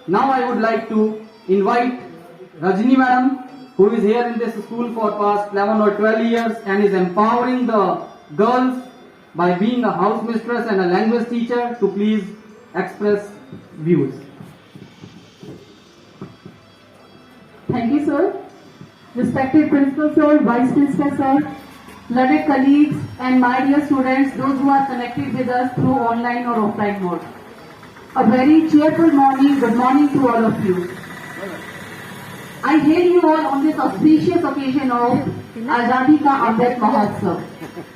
Now I would like to invite Rajni Madam, who is here in this school for past 11 or 12 years and is empowering the girls by being a house mistress and a language teacher, to please express views. Thank you, sir. Respected Principal Sir, Vice Principal Sir, beloved colleagues, and my dear students, those who are connected with us through online or offline mode. A very cheerful morning, good morning to all of you. I hail you all on this auspicious occasion of Azadi Ka Amrit Mahotsav.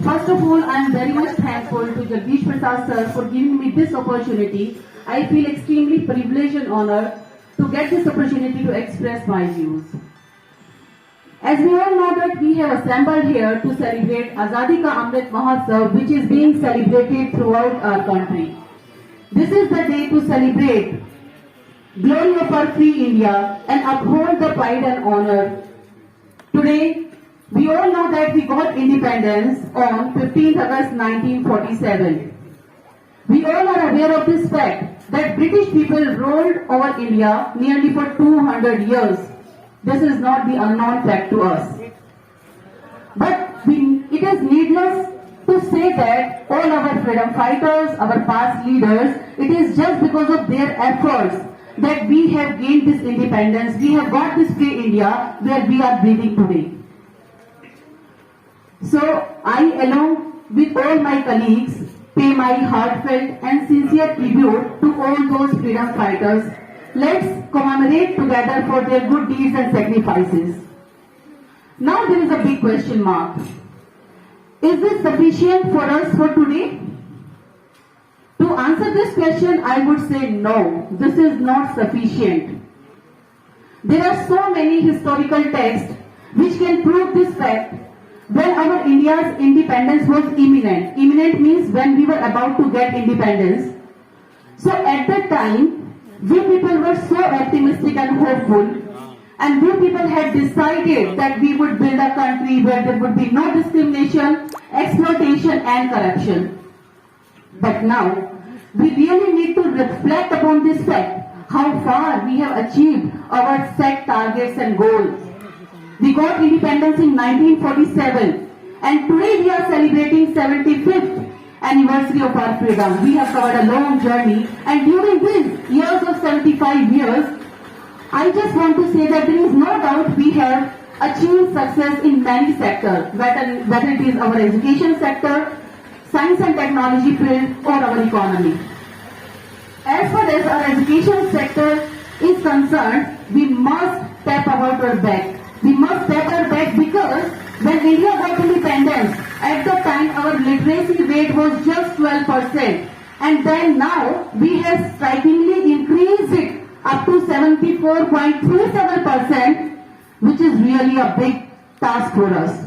First of all, I am very much thankful to Jagdish Prasad sir for giving me this opportunity. I feel extremely privileged and honored to get this opportunity to express my views. As we all know that we have assembled here to celebrate Azadi Ka Amrit Mahotsav, which is being celebrated throughout our country. This is the day to celebrate glory of our free India and uphold the pride and honor. Today, we all know that we got independence on 15th August 1947. We all are aware of this fact that British people ruled over India nearly for 200 years. This is not the unknown fact to us. But it is needless to say that all our freedom fighters, our past leaders, it is just because of their efforts that we have gained this independence, we have got this free India where we are breathing today. So I, along with all my colleagues, pay my heartfelt and sincere tribute to all those freedom fighters. Let's commemorate together for their good deeds and sacrifices. Now there is a big question mark. Is this sufficient for us for today? To answer this question, I would say no, this is not sufficient. There are so many historical texts which can prove this fact. When our India's independence was imminent, imminent means when we were about to get independence. So at that time, we people were so optimistic and hopeful, and we people had decided that we would build a country where there would be no discrimination, exploitation and corruption. But now, we really need to reflect upon this fact, how far we have achieved our set targets and goals. We got independence in 1947 and today we are celebrating 75th anniversary of our freedom. We have covered a long journey, and during these years of 75 years, I just want to say that there is no doubt we have achieved success in many sectors, whether it is our education sector, science and technology field, or our economy. As far as our education sector is concerned, we must tap our back. We must tap our back because when India got independence, at the time our literacy rate was just 12%, and then now we have strikingly increased it up to 74.37%, which is really a big task for us.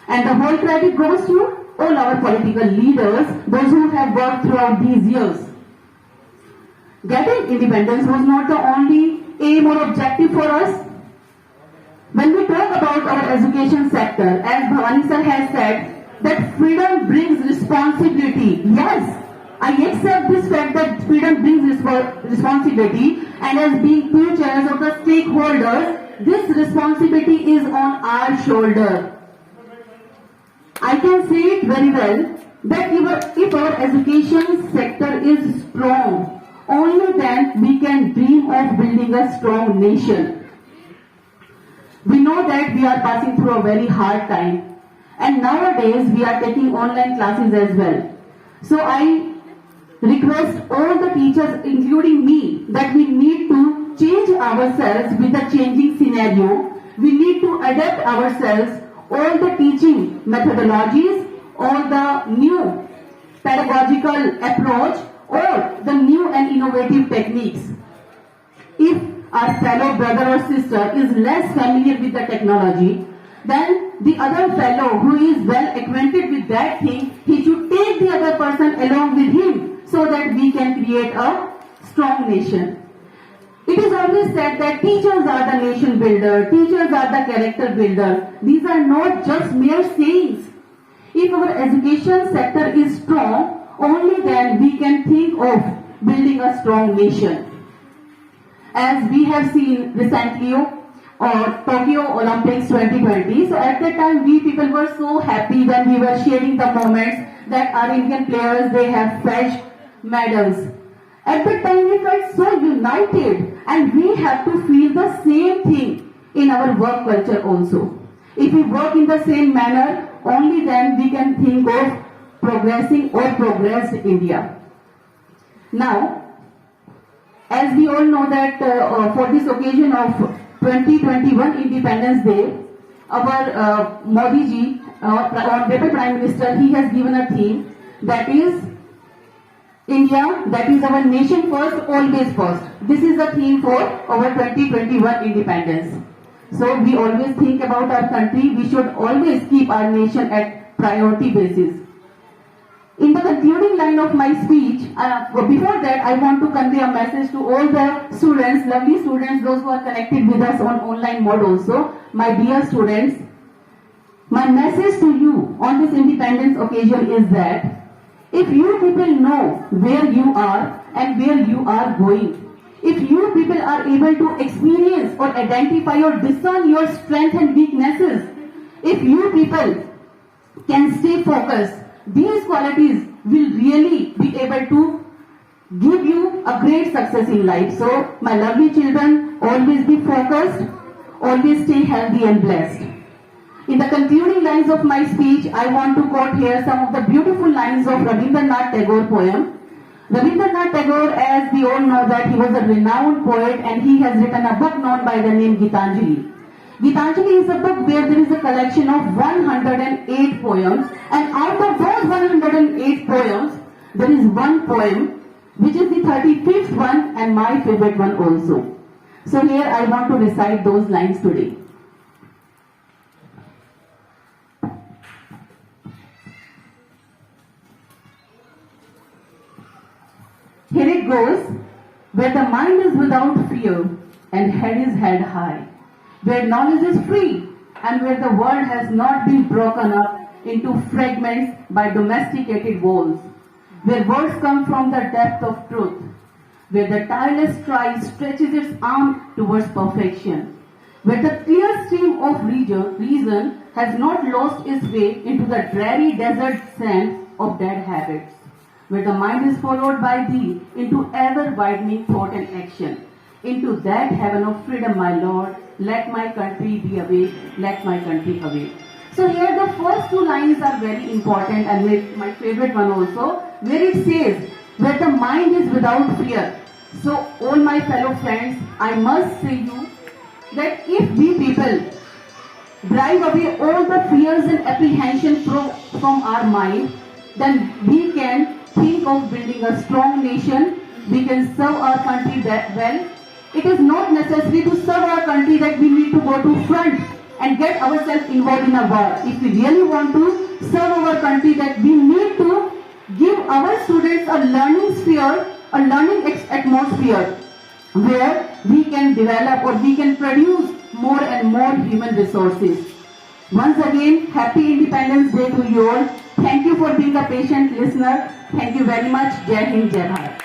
And the whole credit goes to all our political leaders, those who have worked throughout these years. Getting independence was not the only aim or objective for us. When we talk about our education sector, as Bhavani sir has said, that freedom brings responsibility. Yes, I accept this fact that freedom brings responsibility, and as being two chairs of the stakeholders, this responsibility is on our shoulder. I can say it very well that if our education sector is strong, only then we can dream of building a strong nation. We know that we are passing through a very hard time, and nowadays we are taking online classes as well. So I request all the teachers, including me, that we need to change ourselves with the changing scenario. We need to adapt ourselves, all the teaching methodologies, all the new pedagogical approach, or the new and innovative techniques. If our fellow brother or sister is less familiar with the technology, then the other fellow who is well acquainted with that thing, he should take the other person along with him so that we can create a strong nation. It is always said that teachers are the nation builder, teachers are the character builder. These are not just mere sayings. If our education sector is strong, only then we can think of building a strong nation. as we have seen recently or Tokyo Olympics 2020. So at that time, we people were so happy when we were sharing the moments that our Indian players, they have fetched medals. At that time, we felt so united, and we have to feel the same thing in our work culture also. If we work in the same manner, only then we can think of progressing or progressed India. Now, as we all know that for this occasion of 2021 Independence Day, our Modi ji, Honorable Prime Minister, he has given a theme that is India, that is our nation first, always first. This is the theme for our 2021 independence. So we always think about our country, we should always keep our nation at priority basis. In the concluding line of my speech, before that I want to convey a message to all the students, lovely students, those who are connected with us on online mode also. My dear students, my message to you on this independence occasion is that if you people know where you are and where you are going, if you people are able to experience or identify or discern your strengths and weaknesses, if you people can stay focused, these qualities will really be able to give you a great success in life. So, my lovely children, always be focused, always stay healthy and blessed. In the concluding lines of my speech, I want to quote here some of the beautiful lines of Rabindranath Tagore poem. Rabindranath Tagore, as we all know that he was a renowned poet and he has written a book known by the name Gitanjali. Gitanjali is a book where there is a collection of 108 poems, and out of those 108 poems, there is one poem which is the 35th one and my favorite one also. So here I want to recite those lines today. Here it goes, where the mind is without fear and head is held high, where knowledge is free and where the world has not been broken up into fragments by domesticated walls, where words come from the depth of truth, where the tireless strive stretches its arm towards perfection, where the clear stream of reason has not lost its way into the dreary desert sand of dead habits, where the mind is followed by thee into ever-widening thought and action. Into that heaven of freedom, my Lord, let my country be awake, let my country awake. So here the first two lines are very important, and my favorite one also, where it says, where the mind is without fear. So all my fellow friends, I must say you that if we people drive away all the fears and apprehension from our mind, then we can think of building a strong nation, we can serve our country that well. It is not necessary to serve our country that we need to go to front and get ourselves involved in a war. If we really want to serve our country, that we need to give our students a learning sphere, a learning atmosphere where we can develop or we can produce more and more human resources. Once again, happy Independence Day to you all. Thank you for being a patient listener. Thank you very much. Jai Hind, Jai Bharat.